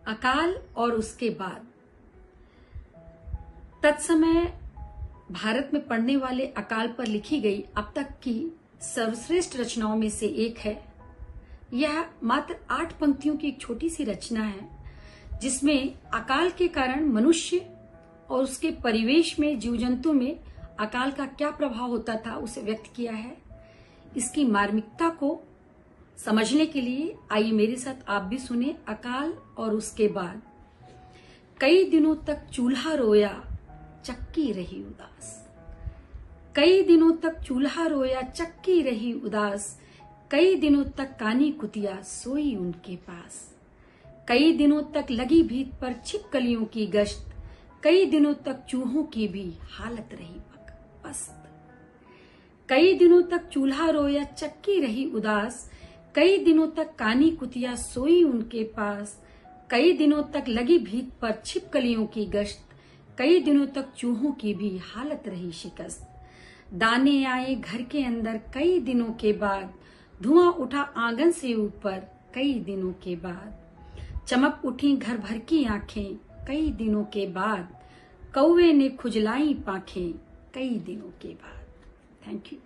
अकाल और उसके बाद। तत्समय भारत में पढ़ने वाले अकाल पर लिखी गई अब तक की सर्वश्रेष्ठ रचनाओं में से एक है। यह मात्र 8 पंक्तियों की एक छोटी सी रचना है, जिसमें अकाल के कारण मनुष्य और उसके परिवेश में, जीव जंतु में अकाल का क्या प्रभाव होता था उसे व्यक्त किया है। इसकी मार्मिकता को समझने के लिए आइए मेरे साथ आप भी सुने अकाल और उसके बाद। कई दिनों तक चूल्हा रोया, चक्की रही उदास। कई दिनों तक चूल्हा रोया, चक्की रही उदास। कई दिनों तक कानी कुतिया सोई उनके पास। कई दिनों तक लगी भीत पर छिपकलियों की गश्त। कई दिनों तक चूहों की भी हालत रही पस्त। कई दिनों तक चूल्हा रोया, चक्की रही उदास। कई दिनों तक कानी कुतिया सोई उनके पास। कई दिनों तक लगी भीत पर छिपकलियों की गश्त। कई दिनों तक चूहों की भी हालत रही शिकस्त। दाने आए घर के अंदर कई दिनों के बाद। धुआं उठा आंगन से ऊपर कई दिनों के बाद। चमक उठी घर भर की आंखें कई दिनों के बाद। कौवे ने खुजलाई पांखें कई दिनों के बाद। Thank you.